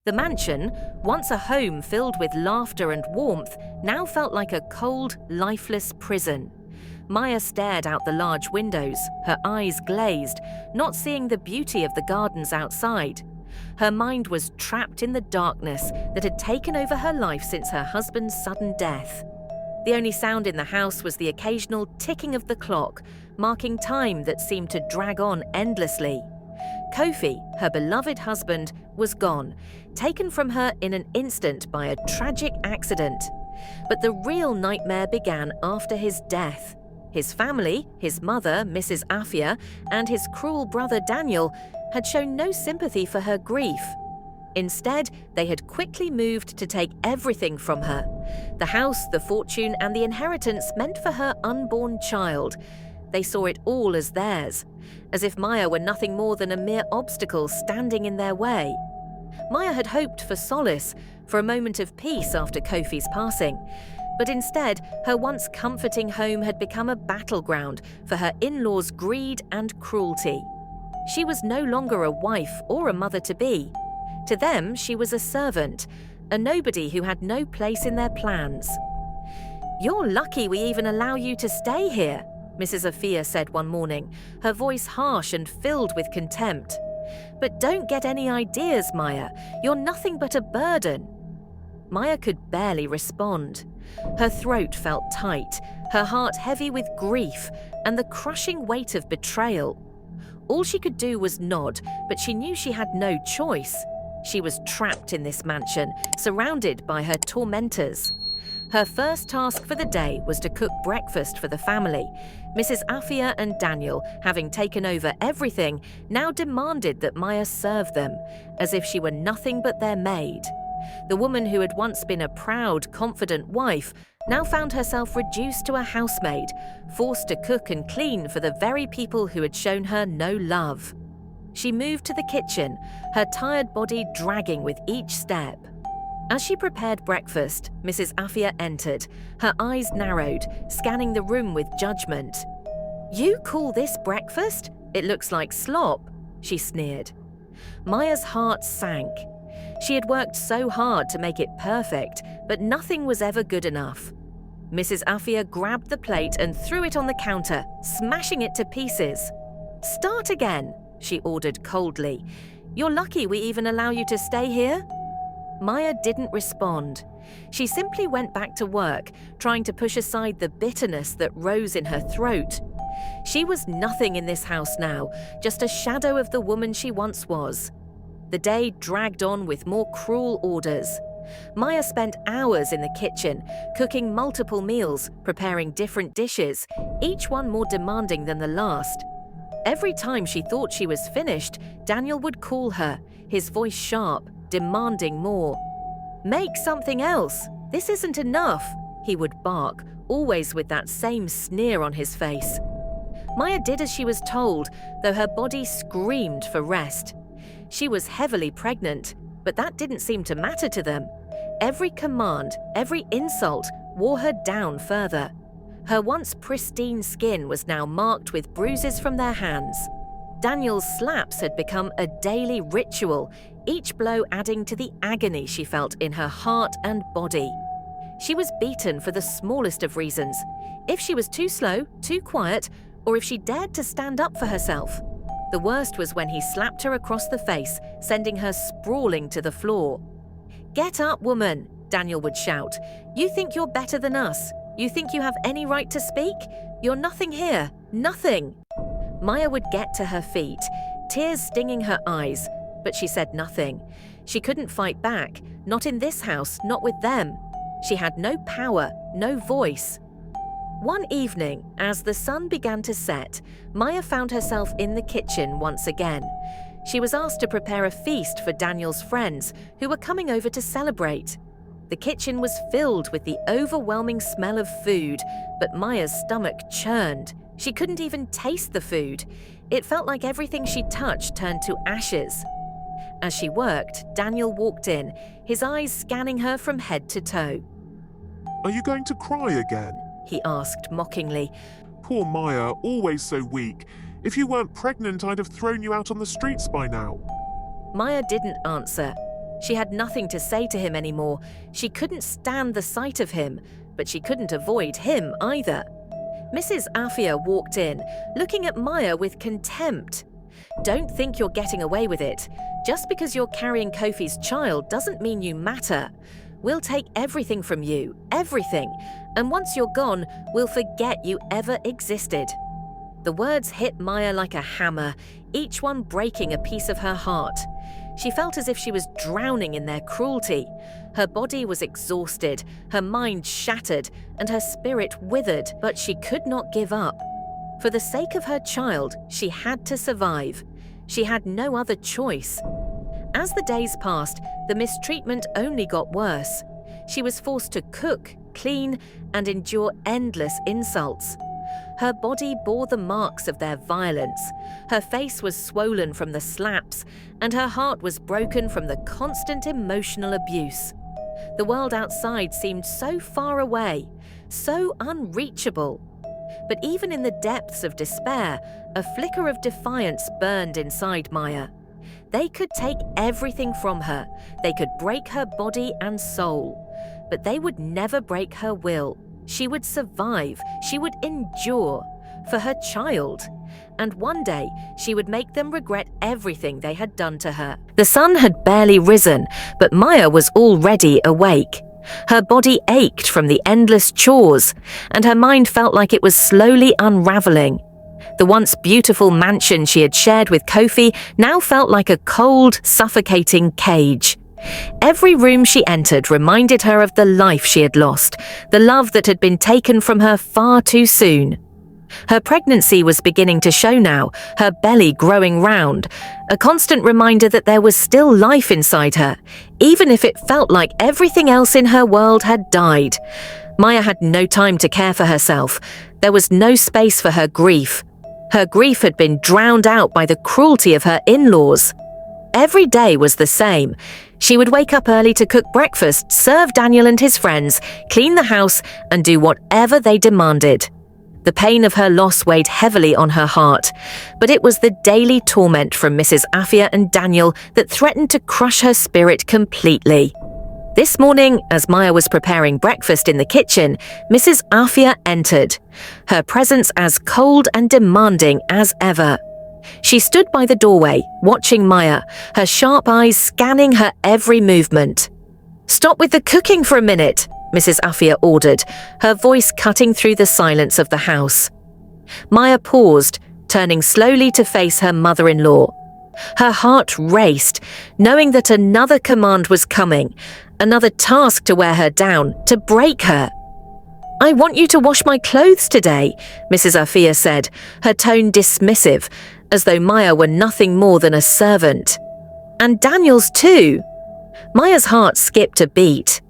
The mansion, once a home filled with laughter and warmth, now felt like a cold, lifeless prison. Maya stared out the large windows, her eyes glazed, not seeing the beauty of the gardens outside. Her mind was trapped in the darkness that had taken over her life since her husband's sudden death. The only sound in the house was the occasional ticking of the clock, marking time that seemed to drag on endlessly. Kofi, her beloved husband, was gone, taken from her in an instant by a tragic accident. But the real nightmare began after his death. His family, his mother, Mrs. Afia, and his cruel brother Daniel had shown no sympathy for her grief. Instead, they had quickly moved to take everything from her. The house, the fortune, and the inheritance meant for her unborn child. They saw it all as theirs, as if Maya were nothing more than a mere obstacle standing in their way. Maya had hoped for solace, for a moment of peace after Kofi's passing. But instead, her once comforting home had become a battleground for her in-laws' greed and cruelty. She was no longer a wife or a mother-to-be. To them, she was a servant, a nobody who had no place in their plans. "You're lucky we even allow you to stay here," Mrs. Afia said one morning, her voice harsh and filled with contempt. "But don't get any ideas, Maya. You're nothing but a burden." Maya could barely respond. Her throat felt tight, her heart heavy with grief and the crushing weight of betrayal. All she could do was nod, but she knew she had no choice. She was trapped in this mansion, surrounded by her tormentors. Her first task for the day was to cook breakfast for the family. Mrs. Afia and Daniel, having taken over everything, now demanded that Maya serve them, as if she were nothing but their maid. The woman who had once been a proud, confident wife now found herself reduced to a housemaid, forced to cook and clean for the very people who had shown her no love. She moved to the kitchen, her tired body dragging with each step. As she prepared breakfast, Mrs. Afia entered, her eyes narrowed, scanning the room with judgment. "You call this breakfast? It looks like slop," she sneered. Maya's heart sank. She had worked so hard to make it perfect, but nothing was ever good enough. Mrs. Afia grabbed the plate and threw it on the counter, smashing it to pieces. "Start again," she ordered coldly. "You're lucky we even allow you to stay here." Maya didn't respond. She simply went back to work, trying to push aside the bitterness that rose in her throat. She was nothing in this house now, just a shadow of the woman she once was. The day dragged on with more cruel orders. Maya spent hours in the kitchen, cooking multiple meals, preparing different dishes, each one more demanding than the last. Every time she thought she was finished, Daniel would call her, his voice sharp, demanding more. "Make something else. This isn't enough," he would bark, always with that same sneer on his face. Maya did as she was told, though her body screamed for rest. She was heavily pregnant, but that didn't seem to matter to them. Every command, every insult wore her down further. Her once pristine skin was now marked with bruises from their hands. Daniel's slaps had become a daily ritual, each blow adding to the agony she felt in her heart and body. She was beaten for the smallest of reasons, if she was too slow, too quiet, or if she dared to stand up for herself. The worst was when he slapped her across the face, sending her sprawling to the floor. "Get up, woman," Daniel would shout. "You think you're better than us? You think you have any right to speak? You're nothing here, nothing." Maya would get to her feet, tears stinging her eyes, but she said nothing. She couldn't fight back, not in this house, not with them. She had no power, no voice. One evening, as the sun began to set, Maya found herself in the kitchen once again. She was asked to prepare a feast for Daniel's friends, who were coming over to celebrate. The kitchen was filled with the overwhelming smell of food, but Maya's stomach churned. She couldn't even taste the food. It felt like everything she touched turned to ashes. As she worked, Daniel walked in, his eyes scanning her from head to toe. "Are you going to cry again?" he asked mockingly. "Poor Maya, always so weak. If you weren't pregnant, I'd have thrown you out on the streets by now." Maya didn't answer. She had nothing to say to him anymore. She couldn't stand the sight of him, but she couldn't avoid him either. Mrs. Afia walked in, looking at Maya with contempt. "Don't think you're getting away with it. Just because you're carrying Kofi's child doesn't mean you matter. We'll take everything from you, everything, and once you're gone, we'll forget you ever existed." The words hit Maya like a hammer, each one breaking a piece of her heart. She felt as if she was drowning in their cruelty. Her body was exhausted, her mind shattered, and her spirit withered, but she could not give up. For the sake of her child, she had to survive. She had no other choice. As the days passed, the mistreatment only got worse. She was forced to cook, clean, and endure endless insults. Her body bore the marks of their violence. Her face was swollen from the slaps, and her heart was broken from the constant emotional abuse. The world outside seemed so far away, so unreachable. But even in the depths of despair, a flicker of defiance burned inside Maya. They could take everything from her. They could break her body and soul. But they would never break her will. She would survive. She would endure for her child. And one day, she would make them regret everything they had done to her. The sun had barely risen, but Maya was already awake. Her body ached from the endless chores, and her mind felt like it was slowly unraveling. The once beautiful mansion she had shared with Kofi now felt like a cold, suffocating cage. Every room she entered reminded her of the life she had lost, the love that had been taken from her far too soon. Her pregnancy was beginning to show now, her belly growing round, a constant reminder that there was still life inside her, even if it felt like everything else in her world had died. Maya had no time to care for herself. There was no space for her grief. Her grief had been drowned out by the cruelty of her in-laws. Every day was the same. She would wake up early to cook breakfast, serve Daniel and his friends, clean the house, and do whatever they demanded. The pain of her loss weighed heavily on her heart, but it was the daily torment from Mrs. Afia and Daniel that threatened to crush her spirit completely. This morning, as Maya was preparing breakfast in the kitchen, Mrs. Afia entered, her presence as cold and demanding as ever. She stood by the doorway, watching Maya, her sharp eyes scanning her every movement. "Stop with the cooking for a minute," Mrs. Afia ordered, her voice cutting through the silence of the house. Maya paused, turning slowly to face her mother-in-law. Her heart raced, knowing that another command was coming, another task to wear her down, to break her. "I want you to wash my clothes today," Mrs. Afia said, her tone dismissive, as though Maya were nothing more than a servant. "And Daniel's too." Maya's heart skipped a beat.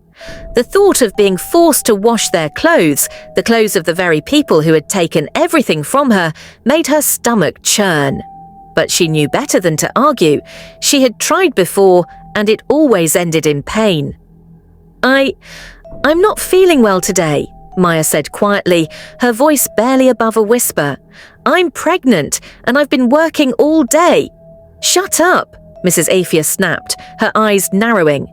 The thought of being forced to wash their clothes, the clothes of the very people who had taken everything from her, made her stomach churn. But she knew better than to argue. She had tried before, and it always ended in pain. I'm not feeling well today," Maya said quietly, her voice barely above a whisper. "I'm pregnant, and I've been working all day." "Shut up," Mrs. Afia snapped, her eyes narrowing.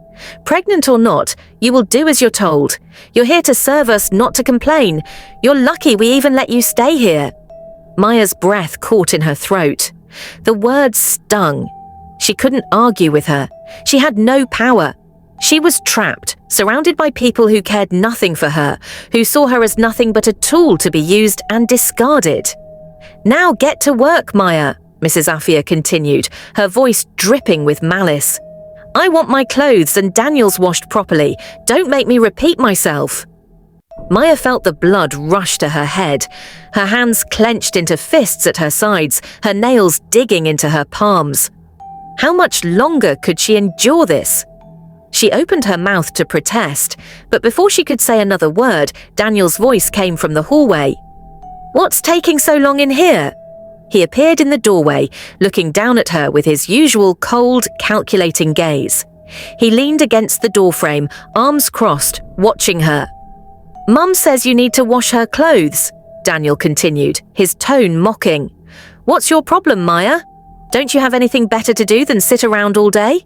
"Pregnant or not, you will do as you're told. You're here to serve us, not to complain. You're lucky we even let you stay here." Maya's breath caught in her throat. The words stung. She couldn't argue with her. She had no power. She was trapped, surrounded by people who cared nothing for her, who saw her as nothing but a tool to be used and discarded. "Now get to work, Maya," Mrs. Afia continued, her voice dripping with malice. "I want my clothes and Daniel's washed properly. Don't make me repeat myself." Maya felt the blood rush to her head. Her hands clenched into fists at her sides, her nails digging into her palms. How much longer could she endure this? She opened her mouth to protest, but before she could say another word, Daniel's voice came from the hallway. "What's taking so long in here?" He appeared in the doorway, looking down at her with his usual cold, calculating gaze. He leaned against the doorframe, arms crossed, watching her. "Mum says you need to wash her clothes," Daniel continued, his tone mocking. "What's your problem, Maya? Don't you have anything better to do than sit around all day?"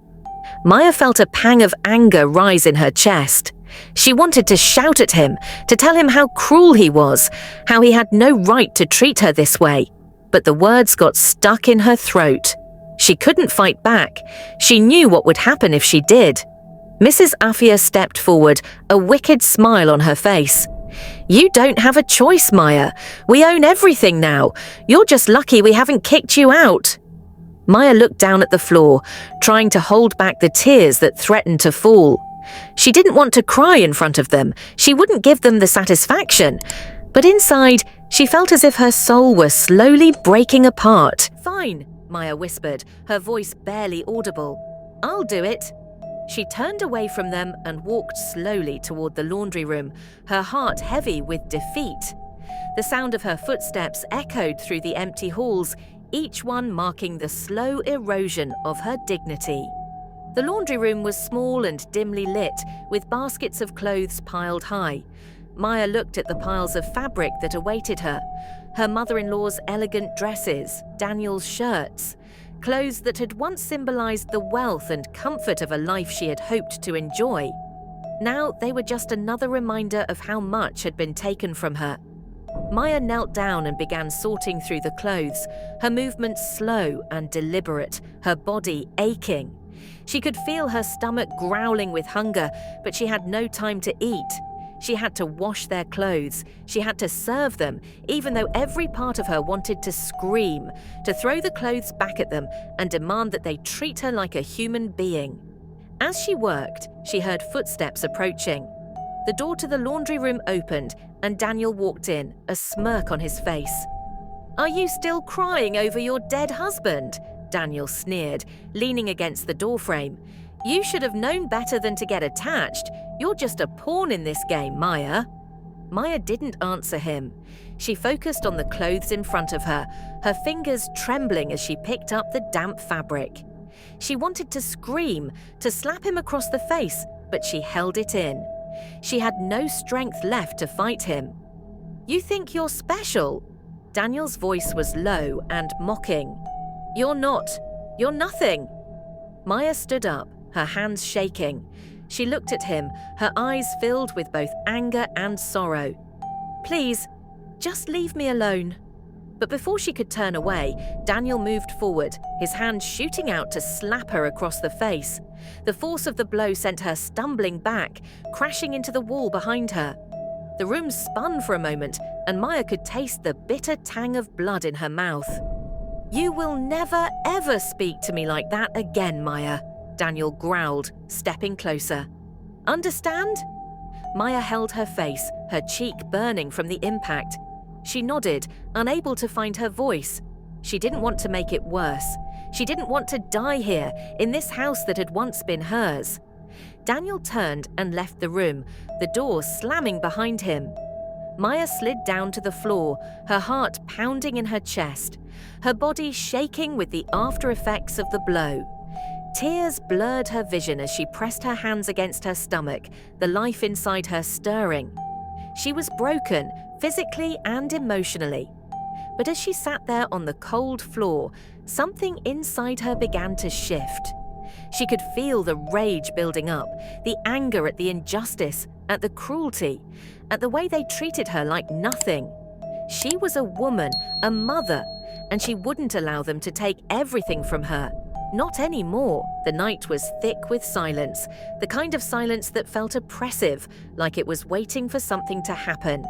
Maya felt a pang of anger rise in her chest. She wanted to shout at him, to tell him how cruel he was, how he had no right to treat her this way. But the words got stuck in her throat. She couldn't fight back. She knew what would happen if she did. Mrs. Afia stepped forward, a wicked smile on her face. "You don't have a choice, Maya. We own everything now. You're just lucky we haven't kicked you out." Maya looked down at the floor, trying to hold back the tears that threatened to fall. She didn't want to cry in front of them. She wouldn't give them the satisfaction. But inside, she felt as if her soul were slowly breaking apart. "Fine," Maya whispered, her voice barely audible. "I'll do it." She turned away from them and walked slowly toward the laundry room, her heart heavy with defeat. The sound of her footsteps echoed through the empty halls, each one marking the slow erosion of her dignity. The laundry room was small and dimly lit, with baskets of clothes piled high. Maya looked at the piles of fabric that awaited her, her mother-in-law's elegant dresses, Daniel's shirts, clothes that had once symbolized the wealth and comfort of a life she had hoped to enjoy. Now they were just another reminder of how much had been taken from her. Maya knelt down and began sorting through the clothes, her movements slow and deliberate, her body aching. She could feel her stomach growling with hunger, but she had no time to eat. She had to wash their clothes. She had to serve them, even though every part of her wanted to scream, to throw the clothes back at them and demand that they treat her like a human being. As she worked, she heard footsteps approaching. The door to the laundry room opened, and Daniel walked in, a smirk on his face. "Are you still crying over your dead husband?" Daniel sneered, leaning against the doorframe. "You should have known better than to get attached. You're just a pawn in this game, Maya." Maya didn't answer him. She focused on the clothes in front of her, her fingers trembling as she picked up the damp fabric. She wanted to scream, to slap him across the face, but she held it in. She had no strength left to fight him. "You think you're special?" Daniel's voice was low and mocking. "You're not. You're nothing." Maya stood up, her hands shaking. She looked at him, her eyes filled with both anger and sorrow. "Please, just leave me alone." But before she could turn away, Daniel moved forward, his hand shooting out to slap her across the face. The force of the blow sent her stumbling back, crashing into the wall behind her. The room spun for a moment, and Maya could taste the bitter tang of blood in her mouth. "You will never, ever speak to me like that again, Maya," Daniel growled, stepping closer. "Understand?" Maya held her face, her cheek burning from the impact. She nodded, unable to find her voice. She didn't want to make it worse. She didn't want to die here, in this house that had once been hers. Daniel turned and left the room, the door slamming behind him. Maya slid down to the floor, her heart pounding in her chest, her body shaking with the after effects of the blow. Tears blurred her vision as she pressed her hands against her stomach, the life inside her stirring. She was broken, physically and emotionally. But as she sat there on the cold floor, something inside her began to shift. She could feel the rage building up, the anger at the injustice, at the cruelty, at the way they treated her like nothing. She was a woman, a mother, and she wouldn't allow them to take everything from her. Not anymore. The night was thick with silence, the kind of silence that felt oppressive, like it was waiting for something to happen.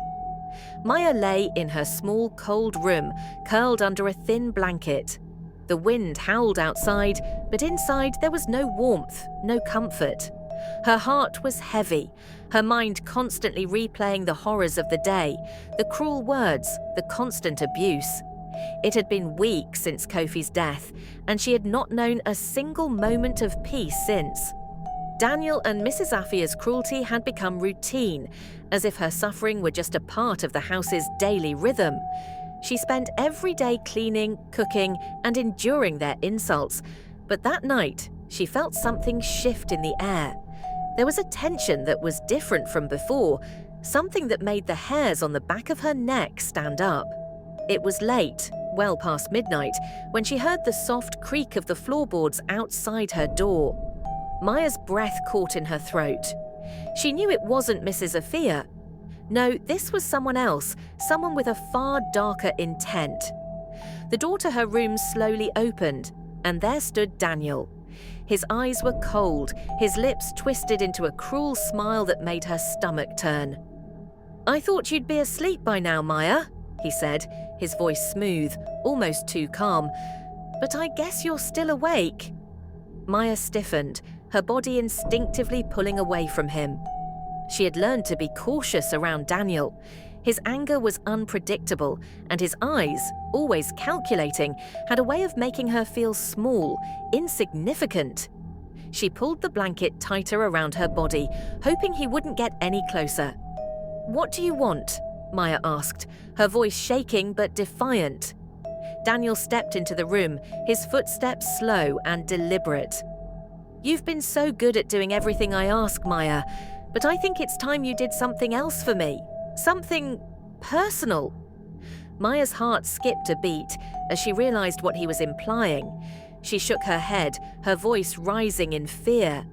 Maya lay in her small, cold room, curled under a thin blanket. The wind howled outside, but inside there was no warmth, no comfort. Her heart was heavy, her mind constantly replaying the horrors of the day, the cruel words, the constant abuse. It had been weeks since Kofi's death, and she had not known a single moment of peace since. Daniel and Mrs. Afia's cruelty had become routine, as if her suffering were just a part of the house's daily rhythm. She spent every day cleaning, cooking, and enduring their insults, but that night she felt something shift in the air. There was a tension that was different from before, something that made the hairs on the back of her neck stand up. It was late, well past midnight, when she heard the soft creak of the floorboards outside her door. Maya's breath caught in her throat. She knew it wasn't Mrs. Afia. No, this was someone else, someone with a far darker intent. The door to her room slowly opened, and there stood Daniel. His eyes were cold, his lips twisted into a cruel smile that made her stomach turn. "I thought you'd be asleep by now, Maya," he said, his voice smooth, almost too calm. "But I guess you're still awake." Maya stiffened, her body instinctively pulling away from him. She had learned to be cautious around Daniel. His anger was unpredictable, and his eyes, always calculating, had a way of making her feel small, insignificant. She pulled the blanket tighter around her body, hoping he wouldn't get any closer. "What do you want?" Maya asked, her voice shaking but defiant. Daniel stepped into the room, his footsteps slow and deliberate. "You've been so good at doing everything I ask, Maya, but I think it's time you did something else for me. Something personal." Maya's heart skipped a beat as she realized what he was implying. She shook her head, her voice rising in fear.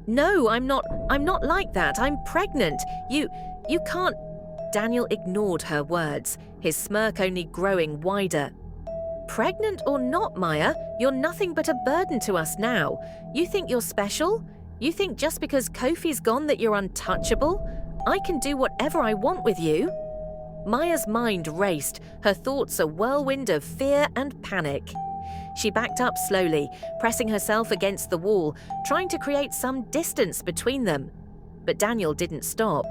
"No, I'm not like that. I'm pregnant. You can't." Daniel ignored her words, his smirk only growing wider. "Pregnant or not, Maya, you're nothing but a burden to us now. You think you're special? You think just because Kofi's gone that you're untouchable? I can do whatever I want with you." Maya's mind raced, her thoughts a whirlwind of fear and panic. She backed up slowly, pressing herself against the wall, trying to create some distance between them. But Daniel didn't stop.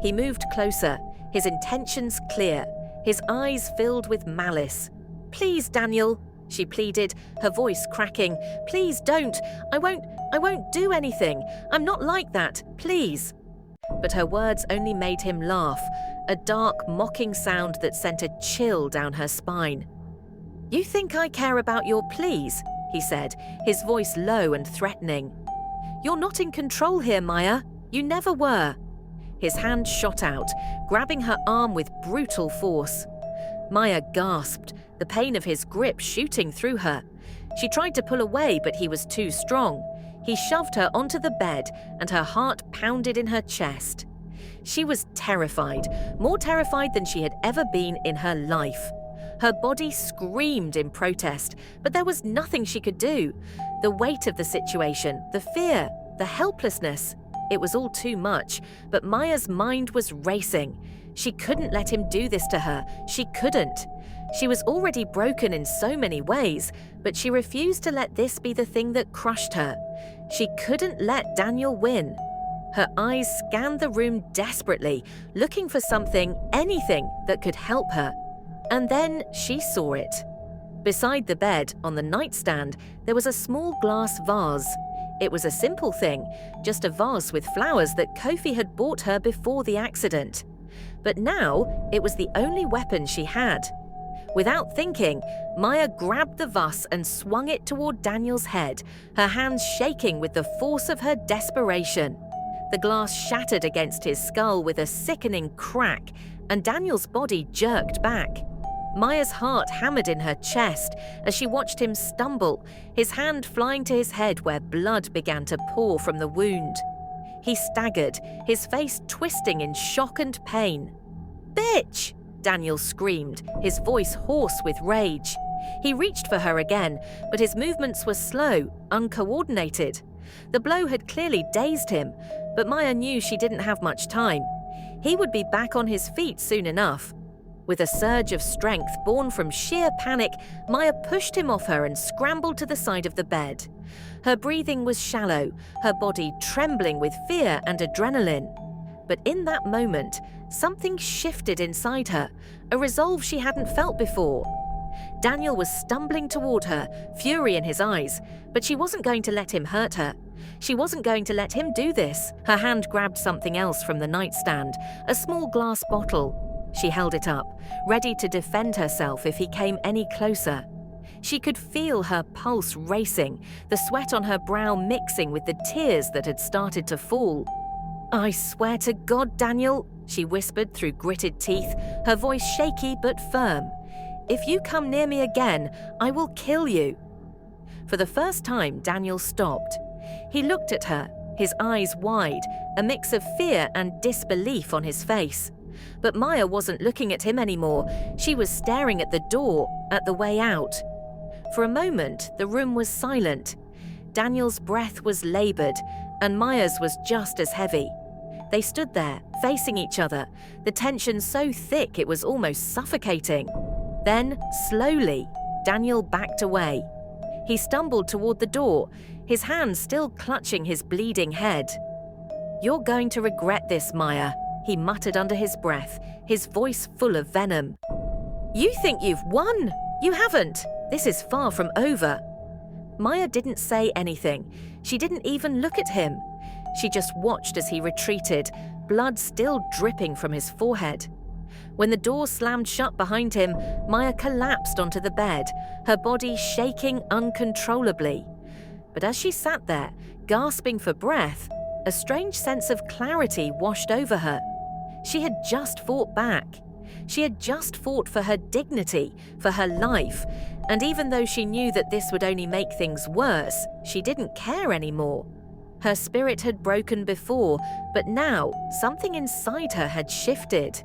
He moved closer, his intentions clear, his eyes filled with malice. "Please, Daniel," she pleaded, her voice cracking. "Please don't. I won't do anything. I'm not like that. Please." But her words only made him laugh, a dark, mocking sound that sent a chill down her spine. "You think I care about your pleas?" he said, his voice low and threatening. "You're not in control here, Maya. You never were." His hand shot out, grabbing her arm with brutal force. Maya gasped, the pain of his grip shooting through her. She tried to pull away, but he was too strong. He shoved her onto the bed, and her heart pounded in her chest. She was terrified, more terrified than she had ever been in her life. Her body screamed in protest, but there was nothing she could do. The weight of the situation, the fear, the helplessness, it was all too much, but Maya's mind was racing. She couldn't let him do this to her. She couldn't. She was already broken in so many ways, but she refused to let this be the thing that crushed her. She couldn't let Daniel win. Her eyes scanned the room desperately, looking for something, anything that could help her. And then she saw it. Beside the bed, on the nightstand, there was a small glass vase. It was a simple thing, just a vase with flowers that Kofi had bought her before the accident. But now, it was the only weapon she had. Without thinking, Maya grabbed the vase and swung it toward Daniel's head, her hands shaking with the force of her desperation. The glass shattered against his skull with a sickening crack, and Daniel's body jerked back. Maya's heart hammered in her chest as she watched him stumble, his hand flying to his head where blood began to pour from the wound. He staggered, his face twisting in shock and pain. "Bitch!" Daniel screamed, his voice hoarse with rage. He reached for her again, but his movements were slow, uncoordinated. The blow had clearly dazed him, but Maya knew she didn't have much time. He would be back on his feet soon enough. With a surge of strength born from sheer panic, Maya pushed him off her and scrambled to the side of the bed. Her breathing was shallow, her body trembling with fear and adrenaline. But in that moment, something shifted inside her, a resolve she hadn't felt before. Daniel was stumbling toward her, fury in his eyes, but she wasn't going to let him hurt her. She wasn't going to let him do this. Her hand grabbed something else from the nightstand, a small glass bottle. She held it up, ready to defend herself if he came any closer. She could feel her pulse racing, the sweat on her brow mixing with the tears that had started to fall. "I swear to God, Daniel," she whispered through gritted teeth, her voice shaky but firm. "If you come near me again, I will kill you." For the first time, Daniel stopped. He looked at her, his eyes wide, a mix of fear and disbelief on his face. But Maya wasn't looking at him anymore. She was staring at the door, at the way out. For a moment, the room was silent. Daniel's breath was labored, and Maya's was just as heavy. They stood there, facing each other, the tension so thick it was almost suffocating. Then, slowly, Daniel backed away. He stumbled toward the door, his hand still clutching his bleeding head. "You're going to regret this, Maya," he muttered under his breath, his voice full of venom. "You think you've won? You haven't. This is far from over." Maya didn't say anything. She didn't even look at him. She just watched as he retreated, blood still dripping from his forehead. When the door slammed shut behind him, Maya collapsed onto the bed, her body shaking uncontrollably. But as she sat there, gasping for breath, a strange sense of clarity washed over her. She had just fought back. She had just fought for her dignity, for her life, and even though she knew that this would only make things worse, she didn't care anymore. Her spirit had broken before, but now something inside her had shifted.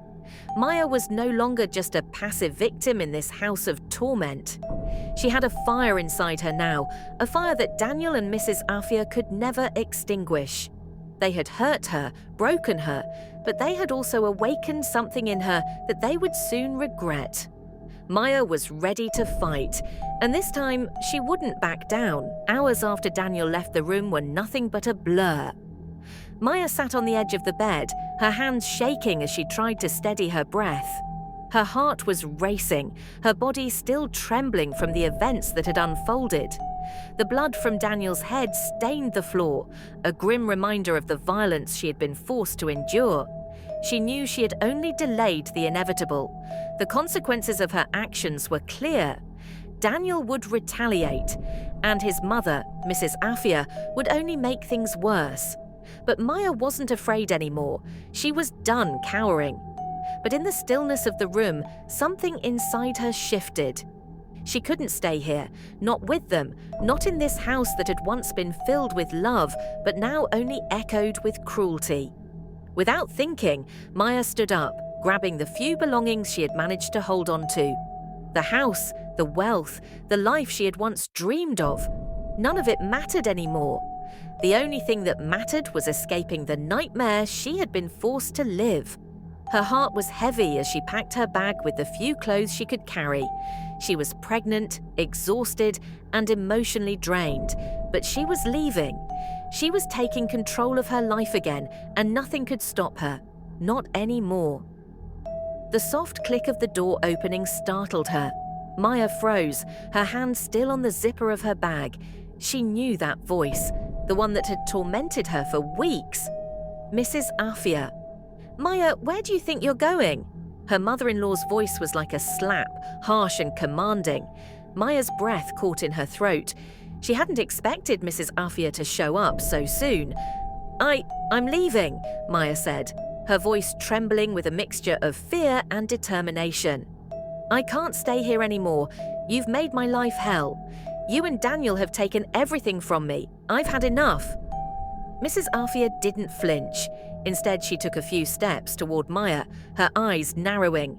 Maya was no longer just a passive victim in this house of torment. She had a fire inside her now, a fire that Daniel and Mrs. Afia could never extinguish. They had hurt her, broken her, but they had also awakened something in her that they would soon regret. Maya was ready to fight, and this time she wouldn't back down. Hours after Daniel left the room were nothing but a blur. Maya sat on the edge of the bed, her hands shaking as she tried to steady her breath. Her heart was racing, her body still trembling from the events that had unfolded. The blood from Daniel's head stained the floor, a grim reminder of the violence she had been forced to endure. She knew she had only delayed the inevitable. The consequences of her actions were clear. Daniel would retaliate, and his mother, Mrs. Afia, would only make things worse. But Maya wasn't afraid anymore. She was done cowering. But in the stillness of the room, something inside her shifted. She couldn't stay here, not with them, not in this house that had once been filled with love, but now only echoed with cruelty. Without thinking, Maya stood up, grabbing the few belongings she had managed to hold on to. The house, the wealth, the life she had once dreamed of. None of it mattered anymore. The only thing that mattered was escaping the nightmare she had been forced to live. Her heart was heavy as she packed her bag with the few clothes she could carry. She was pregnant, exhausted, and emotionally drained, but she was leaving. She was taking control of her life again, and nothing could stop her. Not anymore. The soft click of the door opening startled her. Maya froze, her hand still on the zipper of her bag. She knew that voice, the one that had tormented her for weeks. Mrs. Afia. "Maya, where do you think you're going?" Her mother-in-law's voice was like a slap, harsh and commanding. Maya's breath caught in her throat. She hadn't expected Mrs. Afia to show up so soon. I'm leaving," Maya said, her voice trembling with a mixture of fear and determination. "I can't stay here anymore. You've made my life hell. You and Daniel have taken everything from me. I've had enough." Mrs. Afia didn't flinch. Instead, she took a few steps toward Maya, her eyes narrowing.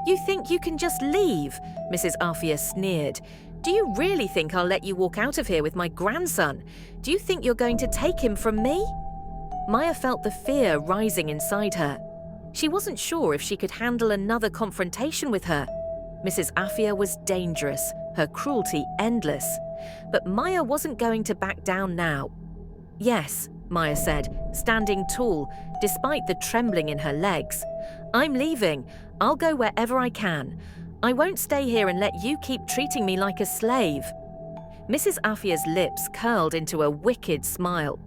"You think you can just leave?" Mrs. Afia sneered. "Do you really think I'll let you walk out of here with my grandson? Do you think you're going to take him from me?" Maya felt the fear rising inside her. She wasn't sure if she could handle another confrontation with her. Mrs. Afia was dangerous, her cruelty endless. But Maya wasn't going to back down now. "Yes," Maya said, standing tall, despite the trembling in her legs. "I'm leaving. I'll go wherever I can. I won't stay here and let you keep treating me like a slave." Mrs. Afia's lips curled into a wicked smile.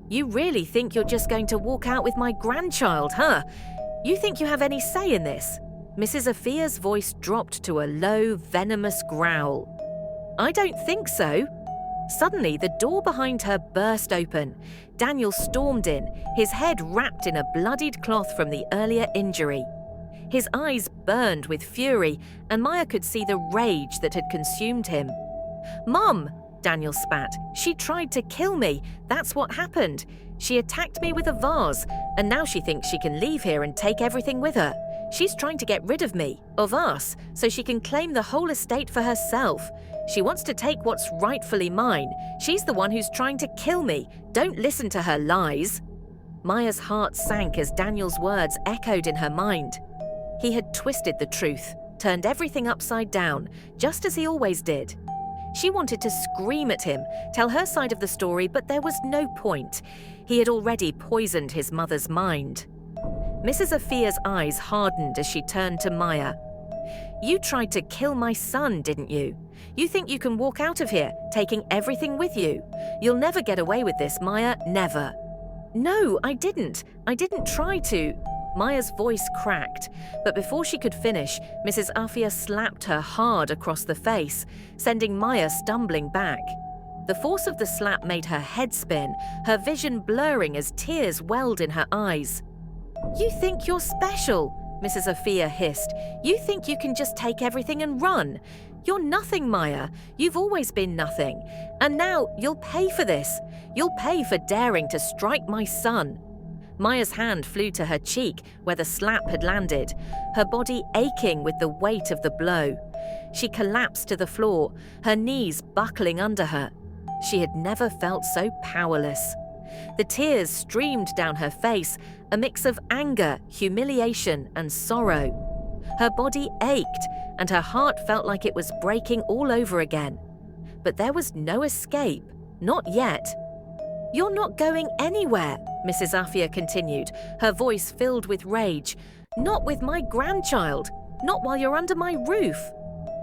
"You really think you're just going to walk out with my grandchild, huh? You think you have any say in this?" Mrs. Afia's voice dropped to a low, venomous growl. "I don't think so." Suddenly, the door behind her burst open. Daniel stormed in, his head wrapped in a bloodied cloth from the earlier injury. His eyes burned with fury, and Maya could see the rage that had consumed him. "Mum!" Daniel spat. "She tried to kill me. That's what happened. She attacked me with a vase, and now she thinks she can leave here and take everything with her. She's trying to get rid of me, of us, so she can claim the whole estate for herself. She wants to take what's rightfully mine. She's the one who's trying to kill me. Don't listen to her lies." Maya's heart sank as Daniel's words echoed in her mind. He had twisted the truth, turned everything upside down, just as he always did. She wanted to scream at him, tell her side of the story, but there was no point. He had already poisoned his mother's mind. Mrs. Afia's eyes hardened as she turned to Maya. "You tried to kill my son, didn't you? You think you can walk out of here, taking everything with you? You'll never get away with this, Maya, never." "No, I didn't. I didn't try to." Maya's voice cracked, but before she could finish, Mrs. Afia slapped her hard across the face, sending Maya stumbling back. The force of the slap made her head spin, her vision blurring as tears welled in her eyes. "You think you're special," Mrs. Afia hissed. "You think you can just take everything and run. You're nothing, Maya. You've always been nothing. And now you'll pay for this. You'll pay for daring to strike my son." Maya's hand flew to her cheek where the slap had landed, her body aching with the weight of the blow. She collapsed to the floor, her knees buckling under her. She had never felt so powerless. The tears streamed down her face, a mix of anger, humiliation, and sorrow. Her body ached, and her heart felt like it was breaking all over again. But there was no escape, not yet. "You're not going anywhere," Mrs. Afia continued, her voice filled with rage. "Not with my grandchild. Not while you're under my roof."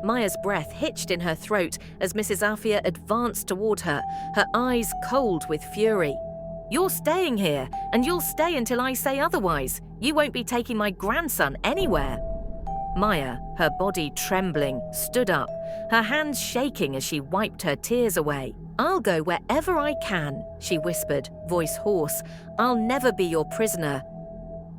Maya's breath hitched in her throat as Mrs. Afia advanced toward her, her eyes cold with fury. "You're staying here, and you'll stay until I say otherwise. You won't be taking my grandson anywhere." Maya, her body trembling, stood up, her hands shaking as she wiped her tears away. "I'll go wherever I can," she whispered, voice hoarse. "I'll never be your prisoner."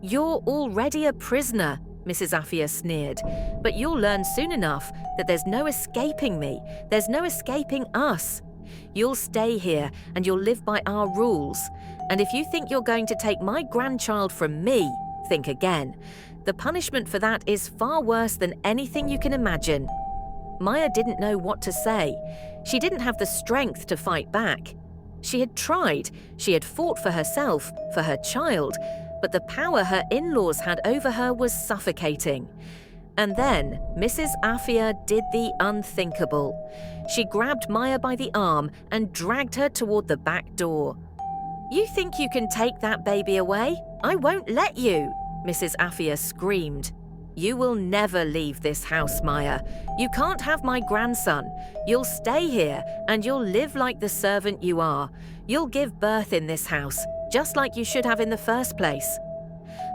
"You're already a prisoner," Mrs. Afia sneered. "But you'll learn soon enough that there's no escaping me. There's no escaping us. You'll stay here and you'll live by our rules. And if you think you're going to take my grandchild from me, think again. The punishment for that is far worse than anything you can imagine." Maya didn't know what to say. She didn't have the strength to fight back. She had tried. She had fought for herself, for her child, but the power her in-laws had over her was suffocating. And then Mrs. Afia did the unthinkable. She grabbed Maya by the arm and dragged her toward the back door. "You think you can take that baby away? I won't let you," Mrs. Afia screamed. "You will never leave this house, Maya. You can't have my grandson. You'll stay here and you'll live like the servant you are. You'll give birth in this house, just like you should have in the first place."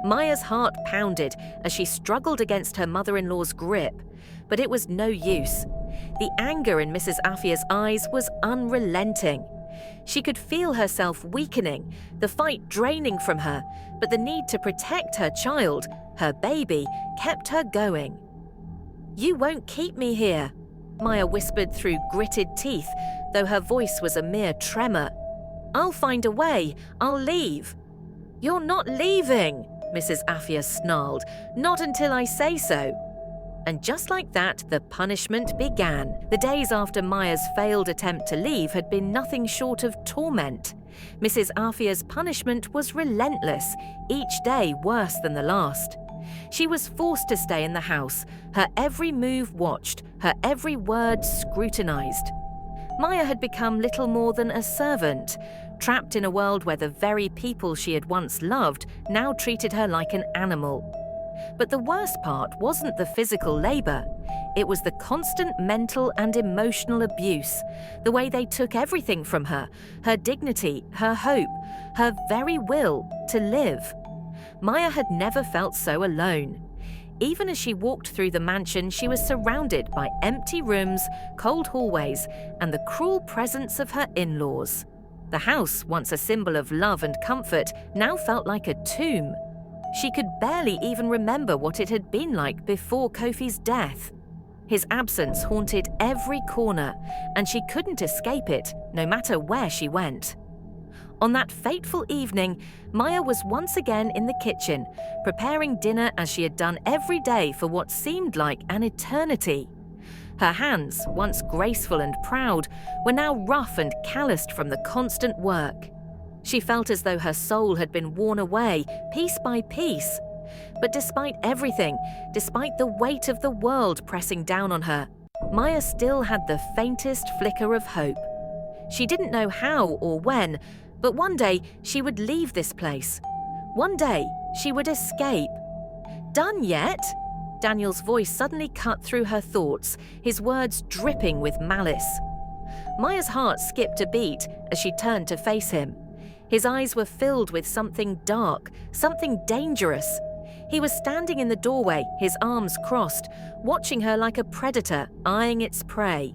Maya's heart pounded as she struggled against her mother-in-law's grip, but it was no use. The anger in Mrs. Afia's eyes was unrelenting. She could feel herself weakening, the fight draining from her, but the need to protect her child, her baby, kept her going. "You won't keep me here," Maya whispered through gritted teeth, though her voice was a mere tremor. "I'll find a way. I'll leave." "You're not leaving," Mrs. Afia snarled. "Not until I say so." And just like that, the punishment began. The days after Maya's failed attempt to leave had been nothing short of torment. Mrs. Afia's punishment was relentless, each day worse than the last. She was forced to stay in the house, her every move watched, her every word scrutinized. Maya had become little more than a servant, trapped in a world where the very people she had once loved now treated her like an animal. But the worst part wasn't the physical labor. It was the constant mental and emotional abuse, the way they took everything from her, her dignity, her hope, her very will to live. Maya had never felt so alone. Even as she walked through the mansion, she was surrounded by empty rooms, cold hallways, and the cruel presence of her in-laws. The house, once a symbol of love and comfort, now felt like a tomb. She could barely even remember what it had been like before Kofi's death. His absence haunted every corner, and she couldn't escape it, no matter where she went. On that fateful evening, Maya was once again in the kitchen, preparing dinner as she had done every day for what seemed like an eternity. Her hands, once graceful and proud, were now rough and calloused from the constant work. She felt as though her soul had been worn away, piece by piece. But despite everything, despite the weight of the world pressing down on her, Maya still had the faintest flicker of hope. She didn't know how or when, but one day she would leave this place. One day she would escape. Done yet? Daniel's voice suddenly cut through her thoughts, his words dripping with malice. Maya's heart skipped a beat as she turned to face him. His eyes were filled with something dark, something dangerous. He was standing in the doorway, his arms crossed, watching her like a predator eyeing its prey.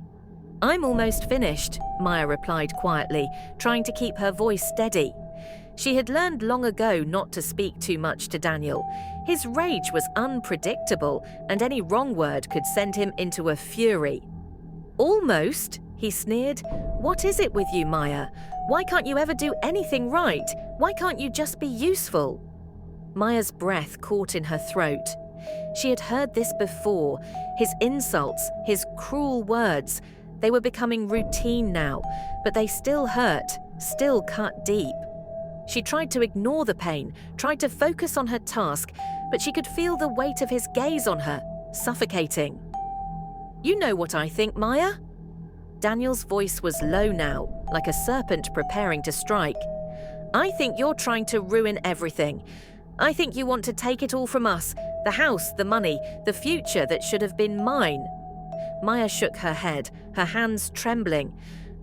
"I'm almost finished," Maya replied quietly, trying to keep her voice steady. She had learned long ago not to speak too much to Daniel. His rage was unpredictable, and any wrong word could send him into a fury. "Almost?" he sneered. "What is it with you, Maya? Why can't you ever do anything right? Why can't you just be useful?" Maya's breath caught in her throat. She had heard this before, his insults, his cruel words. They were becoming routine now, but they still hurt, still cut deep. She tried to ignore the pain, tried to focus on her task, but she could feel the weight of his gaze on her, suffocating. "You know what I think, Maya?" Daniel's voice was low now, like a serpent preparing to strike. "I think you're trying to ruin everything. I think you want to take it all from us, the house, the money, the future that should have been mine." Maya shook her head, her hands trembling.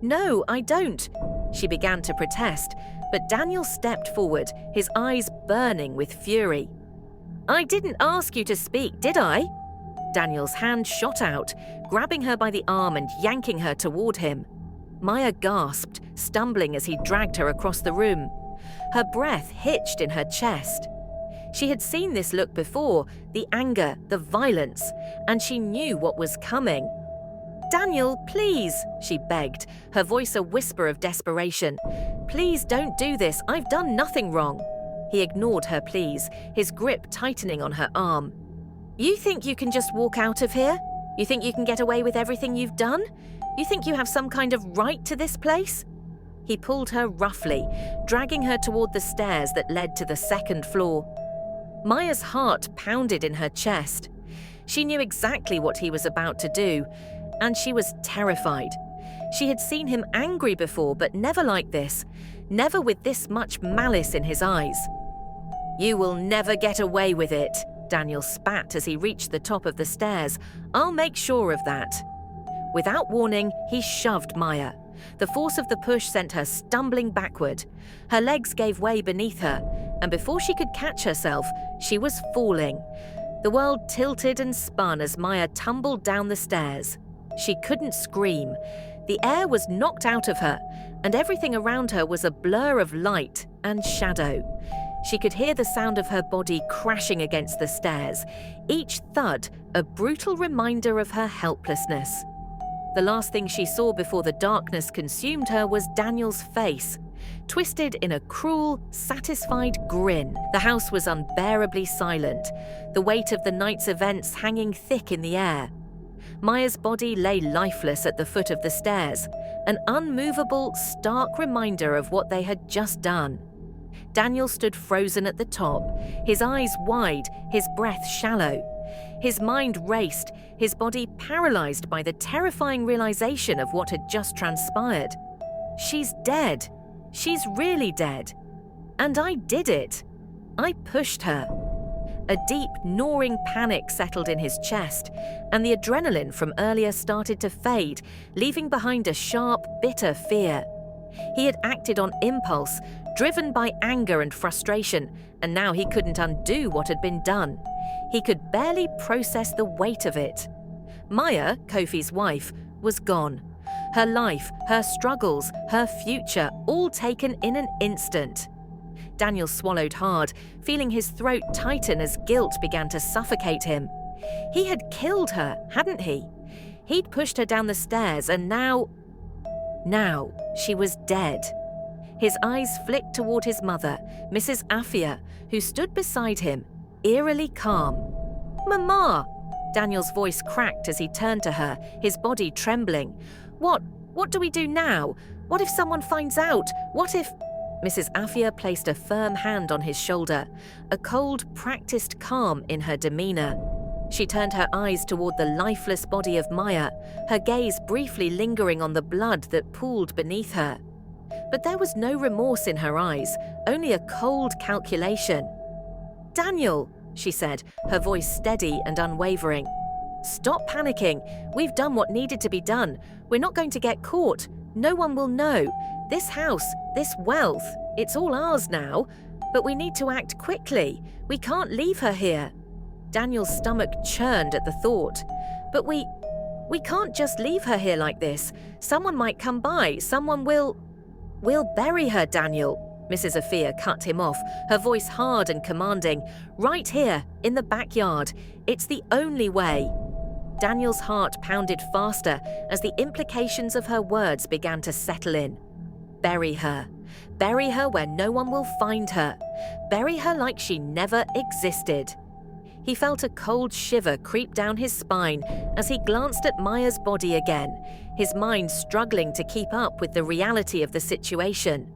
"No, I don't." She began to protest, but Daniel stepped forward, his eyes burning with fury. "I didn't ask you to speak, did I?" Daniel's hand shot out, grabbing her by the arm and yanking her toward him. Maya gasped, stumbling as he dragged her across the room. Her breath hitched in her chest. She had seen this look before, the anger, the violence, and she knew what was coming. "Daniel, please," she begged, her voice a whisper of desperation. "Please don't do this, I've done nothing wrong." He ignored her pleas, his grip tightening on her arm. "You think you can just walk out of here? You think you can get away with everything you've done? You think you have some kind of right to this place?" He pulled her roughly, dragging her toward the stairs that led to the second floor. Maya's heart pounded in her chest. She knew exactly what he was about to do, and she was terrified. She had seen him angry before, but never like this, never with this much malice in his eyes. "You will never get away with it," Daniel spat as he reached the top of the stairs. "I'll make sure of that." Without warning, he shoved Maya. The force of the push sent her stumbling backward. Her legs gave way beneath her, and before she could catch herself, she was falling. The world tilted and spun as Maya tumbled down the stairs. She couldn't scream. The air was knocked out of her, and everything around her was a blur of light and shadow. She could hear the sound of her body crashing against the stairs, each thud a brutal reminder of her helplessness. The last thing she saw before the darkness consumed her was Daniel's face, twisted in a cruel, satisfied grin. The house was unbearably silent, the weight of the night's events hanging thick in the air. Maya's body lay lifeless at the foot of the stairs, an unmovable, stark reminder of what they had just done. Daniel stood frozen at the top, his eyes wide, his breath shallow. His mind raced, his body paralyzed by the terrifying realization of what had just transpired. She's dead. She's really dead. And I did it. I pushed her. A deep, gnawing panic settled in his chest, and the adrenaline from earlier started to fade, leaving behind a sharp, bitter fear. He had acted on impulse, driven by anger and frustration, and now he couldn't undo what had been done. He could barely process the weight of it. Maya, Kofi's wife, was gone. Her life, her struggles, her future, all taken in an instant. Daniel swallowed hard, feeling his throat tighten as guilt began to suffocate him. He had killed her, hadn't he? He'd pushed her down the stairs and now she was dead. His eyes flicked toward his mother, Mrs. Afia, who stood beside him, eerily calm. "Mama!" Daniel's voice cracked as he turned to her, his body trembling. What do we do now? What if someone finds out? What if—" Mrs. Afia placed a firm hand on his shoulder, a cold, practiced calm in her demeanor. She turned her eyes toward the lifeless body of Maya, her gaze briefly lingering on the blood that pooled beneath her. But there was no remorse in her eyes, only a cold calculation. "Daniel," she said, her voice steady and unwavering. "Stop panicking. We've done what needed to be done. We're not going to get caught. No one will know. This house, this wealth, it's all ours now. But we need to act quickly. We can't leave her here." Daniel's stomach churned at the thought. "But we can't just leave her here like this. Someone might come by. Someone will—" "We'll bury her, Daniel." Mrs. Afia cut him off, her voice hard and commanding. "Right here, in the backyard. It's the only way." Daniel's heart pounded faster as the implications of her words began to settle in. Bury her. Bury her where no one will find her. Bury her like she never existed. He felt a cold shiver creep down his spine as he glanced at Maya's body again, his mind struggling to keep up with the reality of the situation.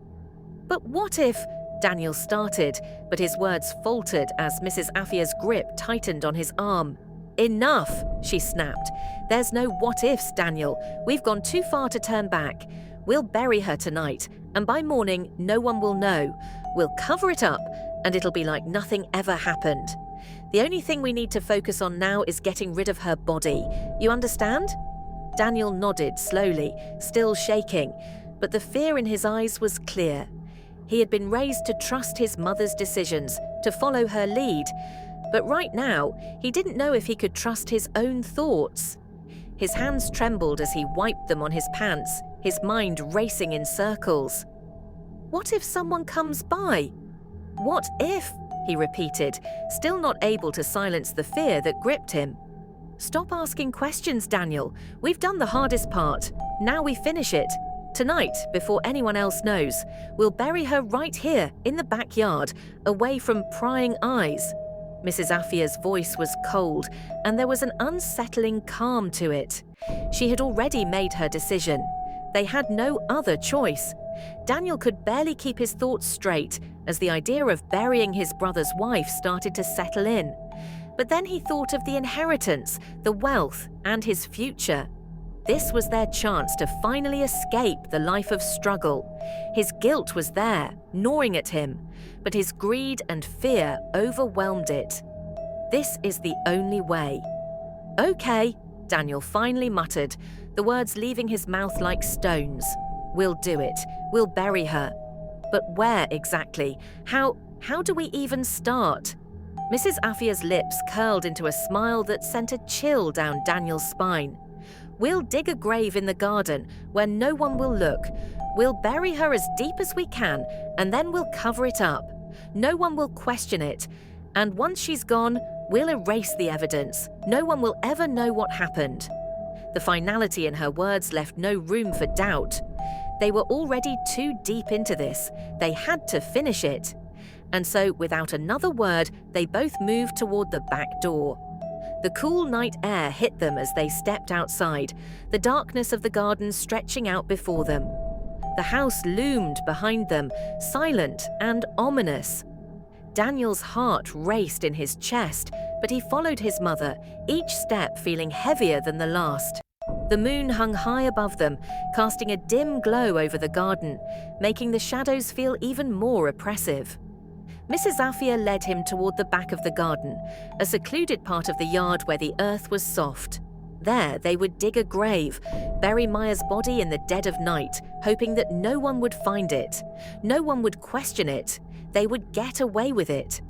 "But what if—" Daniel started, but his words faltered as Mrs. Afia's grip tightened on his arm. "Enough," she snapped. "There's no what-ifs, Daniel. We've gone too far to turn back. We'll bury her tonight, and by morning no one will know. We'll cover it up, and it'll be like nothing ever happened. The only thing we need to focus on now is getting rid of her body. You understand?" Daniel nodded slowly, still shaking, but the fear in his eyes was clear. He had been raised to trust his mother's decisions, to follow her lead, but right now he didn't know if he could trust his own thoughts. His hands trembled as he wiped them on his pants, his mind racing in circles. "What if someone comes by? What if?" he repeated, still not able to silence the fear that gripped him. "Stop asking questions, Daniel. We've done the hardest part. Now we finish it. Tonight, before anyone else knows, we'll bury her right here, in the backyard, away from prying eyes." Mrs. Afia's voice was cold, and there was an unsettling calm to it. She had already made her decision. They had no other choice. Daniel could barely keep his thoughts straight as the idea of burying his brother's wife started to settle in. But then he thought of the inheritance, the wealth, and his future. This was their chance to finally escape the life of struggle. His guilt was there, gnawing at him, but his greed and fear overwhelmed it. This is the only way. "Okay," Daniel finally muttered, the words leaving his mouth like stones. "We'll do it. We'll bury her. But where exactly? How do we even start?" Mrs. Afia's lips curled into a smile that sent a chill down Daniel's spine. "We'll dig a grave in the garden where no one will look. We'll bury her as deep as we can, and then we'll cover it up. No one will question it. And once she's gone, we'll erase the evidence. No one will ever know what happened." The finality in her words left no room for doubt. They were already too deep into this. They had to finish it. And so, without another word, they both moved toward the back door. The cool night air hit them as they stepped outside, the darkness of the garden stretching out before them. The house loomed behind them, silent and ominous. Daniel's heart raced in his chest, but he followed his mother, each step feeling heavier than the last. The moon hung high above them, casting a dim glow over the garden, making the shadows feel even more oppressive. Mrs. Afia led him toward the back of the garden, a secluded part of the yard where the earth was soft. There they would dig a grave, bury Maya's body in the dead of night, hoping that no one would find it. No one would question it. They would get away with it.